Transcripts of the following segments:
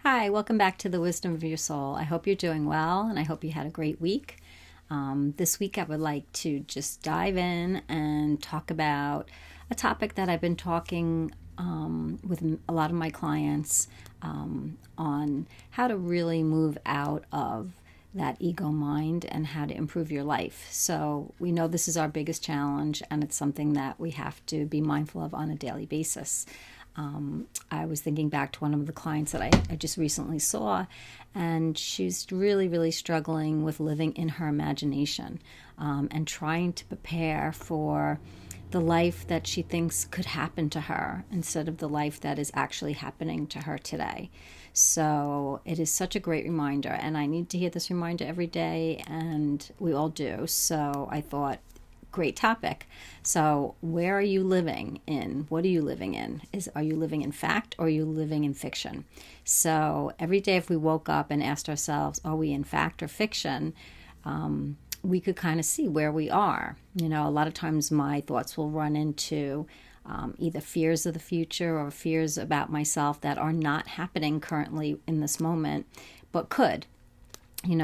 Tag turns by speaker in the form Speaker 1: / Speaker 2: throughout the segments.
Speaker 1: Hi, welcome back to the Wisdom of Your Soul. I hope you're doing well and I hope you had a great week. This week, I would like to just dive in and talk about a topic that I've been talking with a lot of my clients on how to really move out of that ego mind and how to improve your life. So, we know this is our biggest challenge, and it's something that we have to be mindful of on a daily basis. I was thinking back to one of the clients that I just recently saw, and she's really, really struggling with living in her imagination and trying to prepare for the life that she thinks could happen to her instead of the life that is actually happening to her today. So it is such a great reminder, and I need to hear this reminder every day, and we all do. So I thought, great topic. So, where are you living in? What are you living in? Are you living in fact or are you living in fiction? So, every day if we woke up and asked ourselves, are we in fact or fiction? We could kind of see where we are. You know, a lot of times my thoughts will run into either fears of the future or fears about myself that are not happening currently in this moment, but could.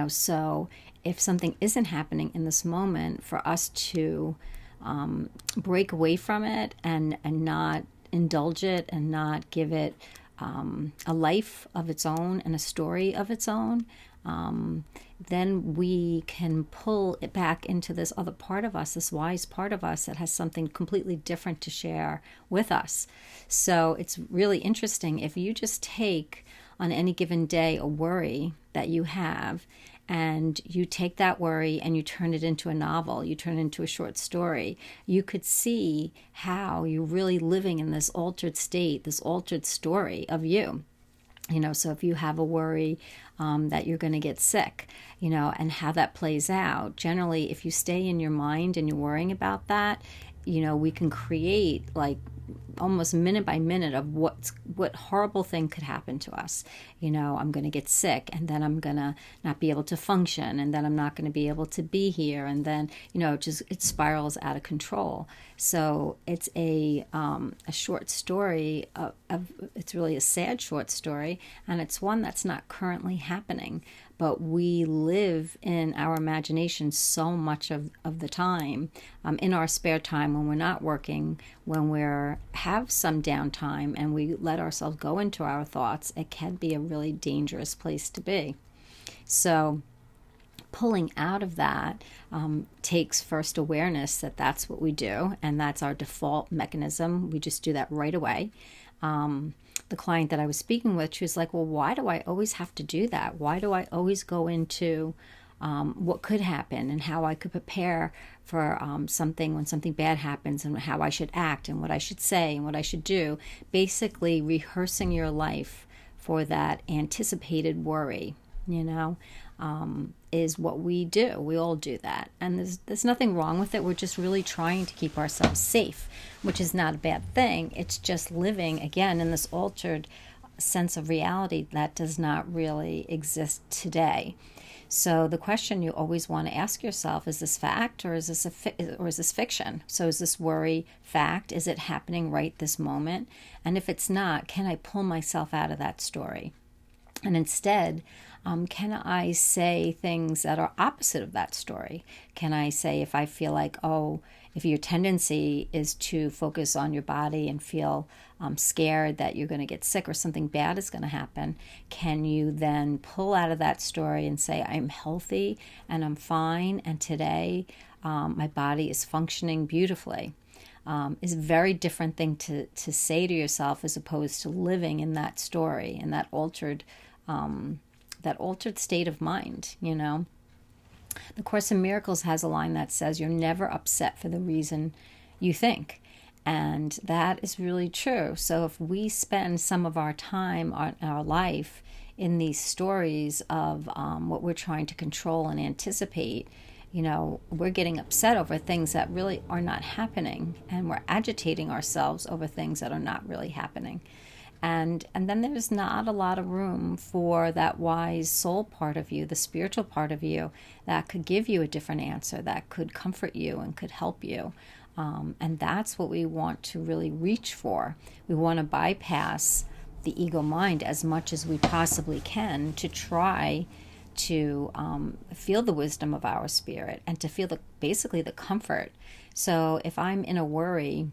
Speaker 1: So if something isn't happening in this moment, for us to break away from it and not indulge it and not give it a life of its own and a story of its own, then we can pull it back into this other part of us, this wise part of us that has something completely different to share with us. So it's really interesting if you just take on any given day a worry that you have, and you take that worry and you turn it into a novel, you turn it into a short story, you could see how you're really living in this altered state, this altered story of you. So if you have a worry that you're going to get sick, and how that plays out, generally, if you stay in your mind and you're worrying about that, we can create like almost minute by minute of what horrible thing could happen to us. I'm going to get sick, and then I'm going to not be able to function, and then I'm not going to be able to be here, and then it spirals out of control. So it's a short story of it's really a sad short story, and it's one that's not currently happening. But we live in our imagination so much of the time, in our spare time when we're not working, when we have some downtime and we let ourselves go into our thoughts. It can be a really dangerous place to be. So pulling out of that takes first awareness that that's what we do, and that's our default mechanism. We just do that right away. The client that I was speaking with, she was like, well, why do I always have to do that? Why do I always go into what could happen and how I could prepare for something when something bad happens, and how I should act and what I should say and what I should do? Basically rehearsing your life for that anticipated worry, is what we do. We all do that. And there's nothing wrong with it. We're just really trying to keep ourselves safe, which is not a bad thing. It's just living, again, in this altered sense of reality that does not really exist today. So the question you always want to ask yourself, is this fact or is this fiction? So is this worry fact? Is it happening right this moment? And if it's not, can I pull myself out of that story? And instead, can I say things that are opposite of that story? Can I say, if I feel like, if your tendency is to focus on your body and feel scared that you're going to get sick or something bad is going to happen, can you then pull out of that story and say, I'm healthy and I'm fine, and today my body is functioning beautifully? Is a very different thing to say to yourself, as opposed to living in that story, in that altered state of mind. The Course in Miracles has a line that says, you're never upset for the reason you think. And that is really true. So if we spend some of our time, our life, in these stories of what we're trying to control and anticipate, we're getting upset over things that really are not happening, and we're agitating ourselves over things that are not really happening. And then there's not a lot of room for that wise soul part of you, the spiritual part of you, that could give you a different answer, that could comfort you and could help you. And that's what we want to really reach for. We want to bypass the ego mind as much as we possibly can to try to feel the wisdom of our spirit and to feel basically the comfort. So if I'm in a worry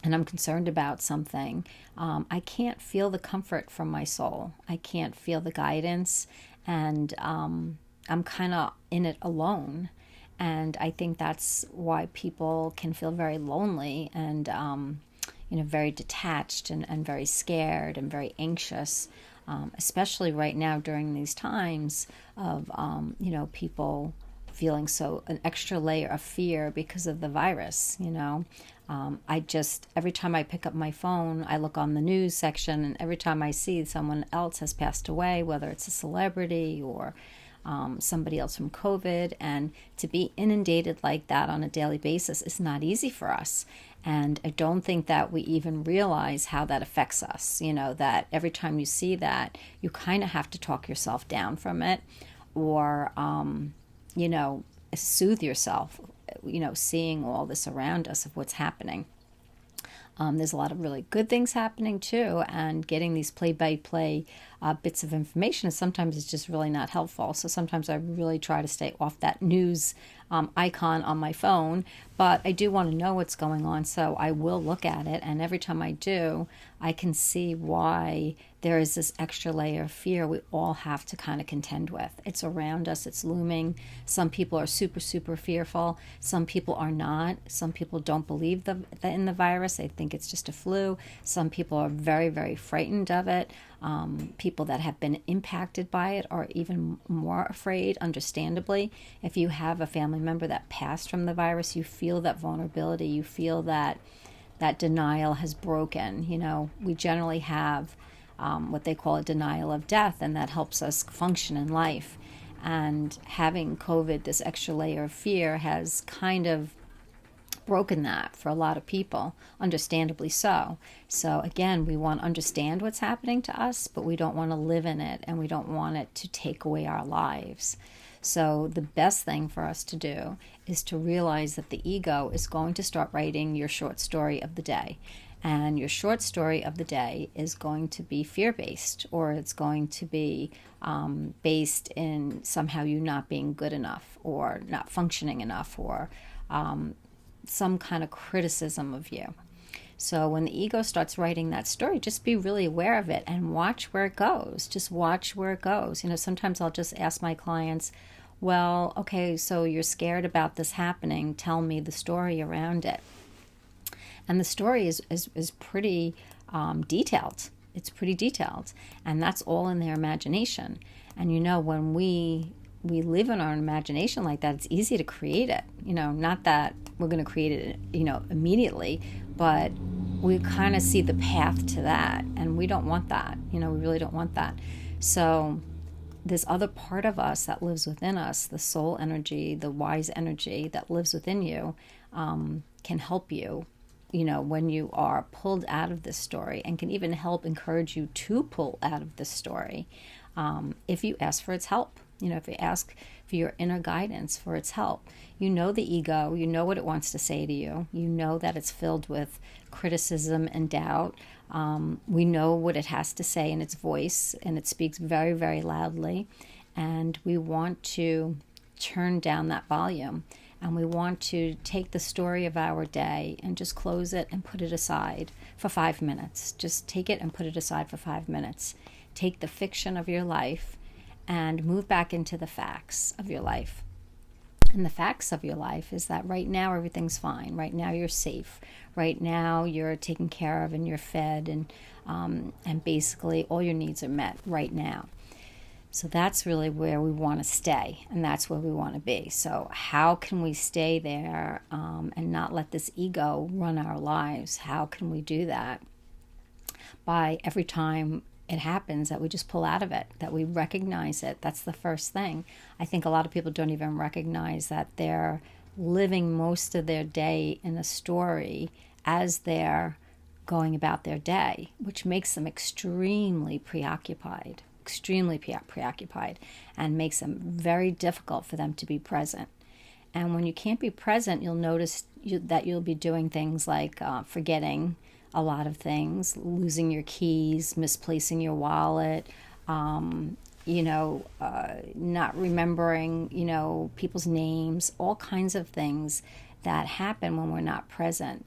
Speaker 1: and I'm concerned about something, I can't feel the comfort from my soul. I can't feel the guidance, and I'm kind of in it alone. And I think that's why people can feel very lonely and, very detached and very scared and very anxious, especially right now during these times of, people feeling so an extra layer of fear because of the virus. Every time I pick up my phone, I look on the news section, and every time I see someone else has passed away, whether it's a celebrity or somebody else from COVID, and to be inundated like that on a daily basis is not easy for us. And I don't think that we even realize how that affects us. That every time you see that, you kind of have to talk yourself down from it, or, soothe yourself, seeing all this around us of what's happening. There's a lot of really good things happening too, and getting these play-by-play bits of information is sometimes just really not helpful. So sometimes I really try to stay off that news icon on my phone, but I do want to know what's going on, so I will look at it, and every time I do, I can see why there is this extra layer of fear we all have to kind of contend with. It's around us, it's looming. Some people are super, super fearful. Some people are not. Some people don't believe in the virus. They think it's just a flu. Some people are very, very frightened of it. People that have been impacted by it are even more afraid, understandably. If you have a family member that passed from the virus, you feel that vulnerability. You feel that denial has broken. We generally have what they call a denial of death, and that helps us function in life. And having COVID, this extra layer of fear, has kind of broken that for a lot of people, understandably so. So again, we want to understand what's happening to us, but we don't want to live in it, and we don't want it to take away our lives. So the best thing for us to do is to realize that the ego is going to start writing your short story of the day. And your short story of the day is going to be fear-based, or it's going to be based in somehow you not being good enough, or not functioning enough, or some kind of criticism of you. So when the ego starts writing that story, just be really aware of it and watch where it goes. Just watch where it goes. Sometimes I'll just ask my clients, well, okay, so you're scared about this happening. Tell me the story around it. And the story is pretty detailed. It's pretty detailed. And that's all in their imagination. And when we live in our imagination like that, it's easy to create it. Not that we're going to create it, immediately, but we kind of see the path to that. And we don't want that. We really don't want that. So this other part of us that lives within us, the soul energy, the wise energy that lives within you, can help you, when you are pulled out of this story, and can even help encourage you to pull out of this story if you ask for its help. If you ask for your inner guidance for its help. The ego, what it wants to say to you. That it's filled with criticism and doubt. We know what it has to say in its voice, and it speaks very, very loudly. And we want to turn down that volume. And we want to take the story of our day and just close it and put it aside for 5 minutes. Just take it and put it aside for 5 minutes. Take the fiction of your life and move back into the facts of your life. And the facts of your life is that right now everything's fine. Right now you're safe. Right now you're taken care of and you're fed, and basically all your needs are met right now. So that's really where we want to stay, and that's where we want to be. So how can we stay there and not let this ego run our lives? How can we do that? By every time it happens, that we just pull out of it, that we recognize it. That's the first thing. I think a lot of people don't even recognize that they're living most of their day in a story as they're going about their day, which makes them extremely preoccupied, and makes them very difficult for them to be present. And when you can't be present, you'll notice that you'll be doing things like forgetting a lot of things, losing your keys, misplacing your wallet, not remembering, people's names, all kinds of things that happen when we're not present,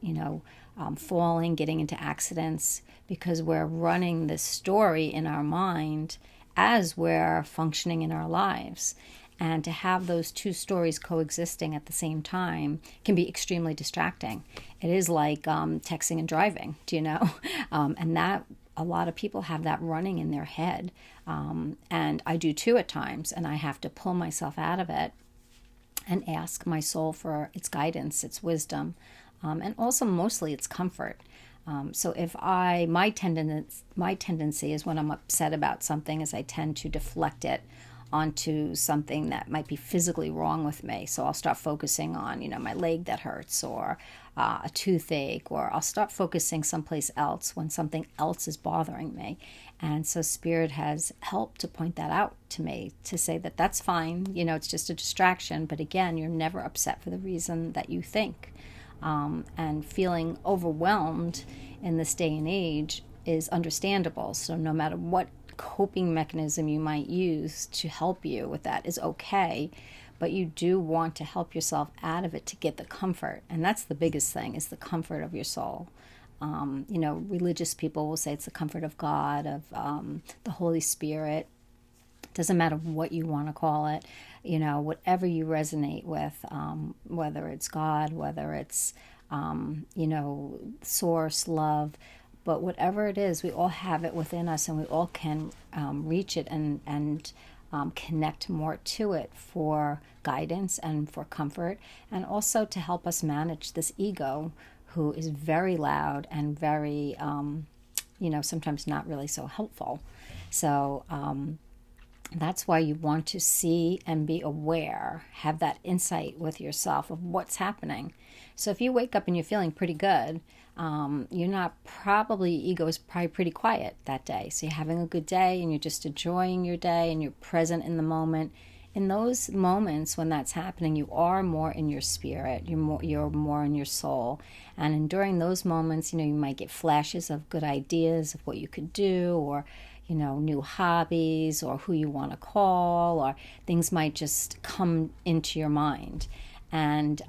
Speaker 1: falling, getting into accidents, because we're running this story in our mind as we're functioning in our lives. And to have those two stories coexisting at the same time can be extremely distracting. It is like texting and driving, and that a lot of people have that running in their head. And I do too at times, and I have to pull myself out of it and ask my soul for its guidance, its wisdom, and also mostly its comfort. So if my tendency is when I'm upset about something is I tend to deflect it onto something that might be physically wrong with me. So I'll start focusing on, my leg that hurts, or a toothache, or I'll start focusing someplace else when something else is bothering me. And so Spirit has helped to point that out to me, to say that that's fine, it's just a distraction. But again, you're never upset for the reason that you think. And feeling overwhelmed in this day and age is understandable. So no matter what coping mechanism you might use to help you with that is okay, but you do want to help yourself out of it to get the comfort. And that's the biggest thing, is the comfort of your soul. Religious people will say it's the comfort of God, of the Holy Spirit. Doesn't matter what you want to call it, whatever you resonate with, whether it's God, whether it's, source, love. But whatever it is, we all have it within us, and we all can reach it and connect more to it for guidance and for comfort, and also to help us manage this ego, who is very loud and very, sometimes not really so helpful. So that's why you want to see and be aware, have that insight with yourself of what's happening. So if you wake up and you're feeling pretty good, ego is probably pretty quiet that day. So you're having a good day and you're just enjoying your day and you're present in the moment. In those moments when that's happening, you are more in your spirit, you're more in your soul. And during those moments, you might get flashes of good ideas of what you could do, or new hobbies, or who you want to call, or things might just come into your mind. And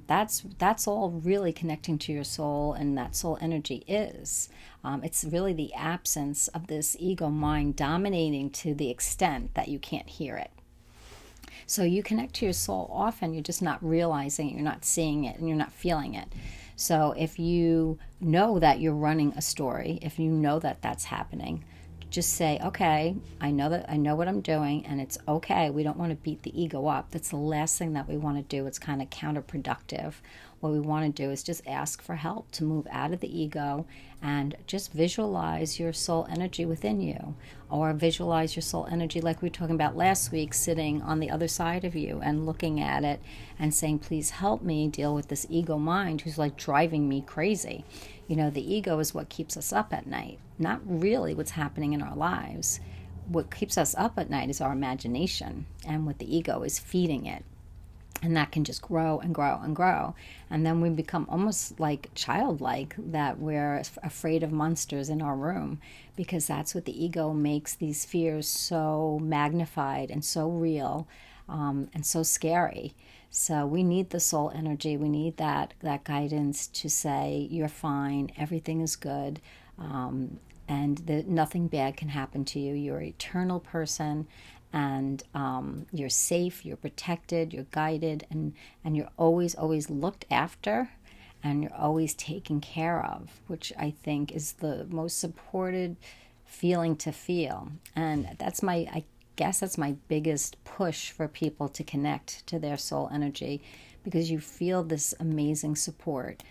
Speaker 1: that's all really connecting to your soul, and that soul energy is. It's really the absence of this ego mind dominating to the extent that you can't hear it. So you connect to your soul often, you're just not realizing it, you're not seeing it, and you're not feeling it. So if you know that you're running a story, if you know that that's happening, just say, okay, I know what I'm doing, and it's okay. We don't want to beat the ego up. That's the last thing that we want to do. It's kind of counterproductive. What we want to do is just ask for help to move out of the ego and just visualize your soul energy within you, or visualize your soul energy like we were talking about last week, sitting on the other side of you and looking at it and saying, please help me deal with this ego mind who's like driving me crazy. The ego is what keeps us up at night, not really what's happening in our lives. What keeps us up at night is our imagination, and what the ego is feeding it. And that can just grow and grow and grow. And then we become almost like childlike, that we're afraid of monsters in our room, because that's what the ego makes these fears so magnified and so real, and so scary. So we need the soul energy. We need that guidance to say, you're fine, everything is good, and nothing bad can happen to you. You're an eternal person, and you're safe, you're protected, you're guided, and you're always looked after, and you're always taken care of, which I think is the most supported feeling to feel. And I guess that's my biggest push for people to connect to their soul energy, because you feel this amazing support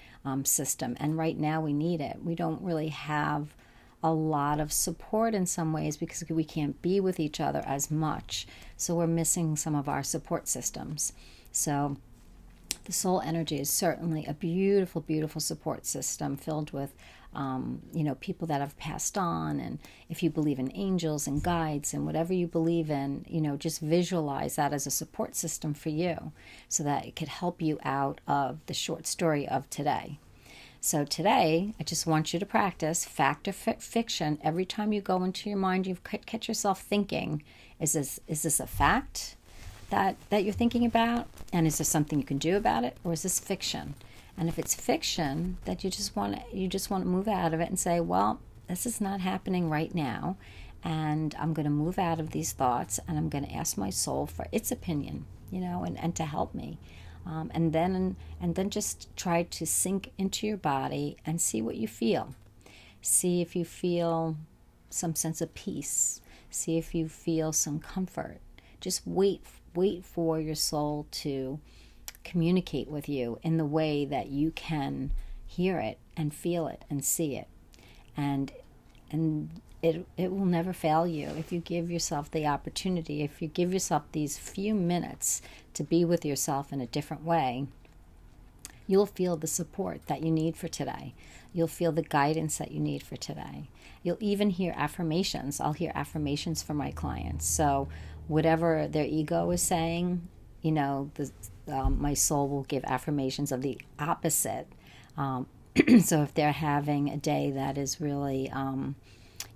Speaker 1: system. And right now we need it. We don't really have a lot of support in some ways because we can't be with each other as much. So we're missing some of our support systems. So the soul energy is certainly a beautiful, beautiful support system filled with people that have passed on. And if you believe in angels and guides and whatever you believe in, just visualize that as a support system for you, so that it could help you out of the short story of today. So today, I just want you to practice fact or fiction. Every time you go into your mind, you catch yourself thinking, is this a fact that you're thinking about? And is there something you can do about it? Or is this fiction? And if it's fiction, that you just want to move out of it and say, well, this is not happening right now. And I'm going to move out of these thoughts, and I'm going to ask my soul for its opinion, and to help me. And then just try to sink into your body and see what you feel. See if you feel some sense of peace. See if you feel some comfort. Just wait for your soul to communicate with you in the way that you can hear it and feel it and see it. And it will never fail you if you give yourself the opportunity, if you give yourself these few minutes to be with yourself in a different way. You'll feel the support that you need for today. You'll feel the guidance that you need for today. You'll even hear affirmations. I'll hear affirmations from my clients. So whatever their ego is saying, my soul will give affirmations of the opposite. So if they're having a day that is really,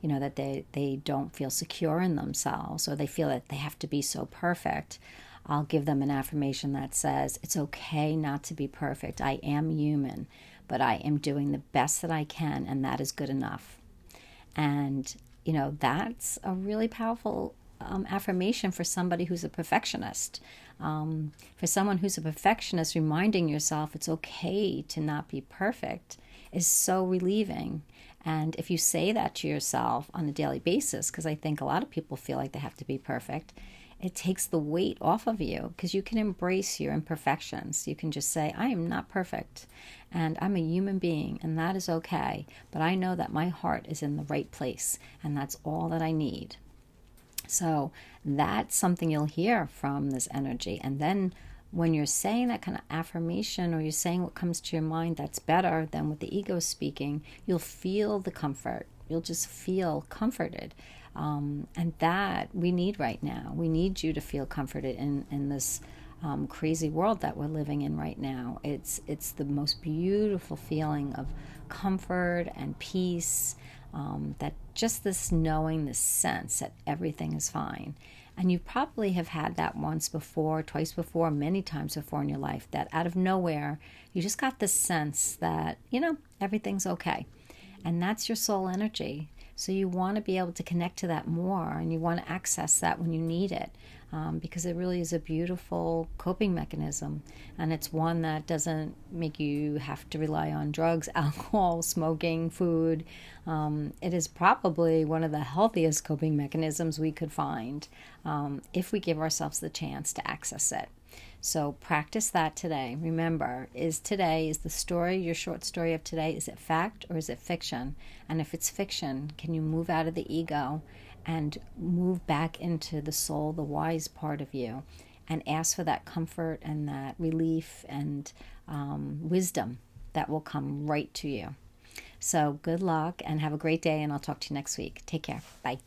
Speaker 1: that they don't feel secure in themselves, or they feel that they have to be so perfect, I'll give them an affirmation that says, it's okay not to be perfect. I am human, but I am doing the best that I can, and that is good enough. And, that's a really powerful affirmation for somebody who's a perfectionist. For someone who's a perfectionist, reminding yourself it's okay to not be perfect is so relieving. And if you say that to yourself on a daily basis, because I think a lot of people feel like they have to be perfect, it takes the weight off of you, because you can embrace your imperfections. You can just say, I am not perfect, and I'm a human being, and that is okay. But I know that my heart is in the right place, and that's all that I need. So that's something you'll hear from this energy. And then when you're saying that kind of affirmation, or you're saying what comes to your mind that's better than what the ego is speaking, you'll feel the comfort. You'll just feel comforted. And that we need right now. We need you to feel comforted in this crazy world that we're living in right now. It's the most beautiful feeling of comfort and peace, that just this knowing, this sense that everything is fine. And you probably have had that once before, twice before, many times before in your life, that out of nowhere, you just got this sense that, everything's okay. And that's your soul energy. So you want to be able to connect to that more, and you want to access that when you need it, because it really is a beautiful coping mechanism. And it's one that doesn't make you have to rely on drugs, alcohol, smoking, food. It is probably one of the healthiest coping mechanisms we could find, if we give ourselves the chance to access it. So practice that today. Remember, is the story, your short story of today, is it fact or is it fiction? And if it's fiction, can you move out of the ego and move back into the soul, the wise part of you, and ask for that comfort and that relief and wisdom that will come right to you. So good luck and have a great day, and I'll talk to you next week. Take care. Bye.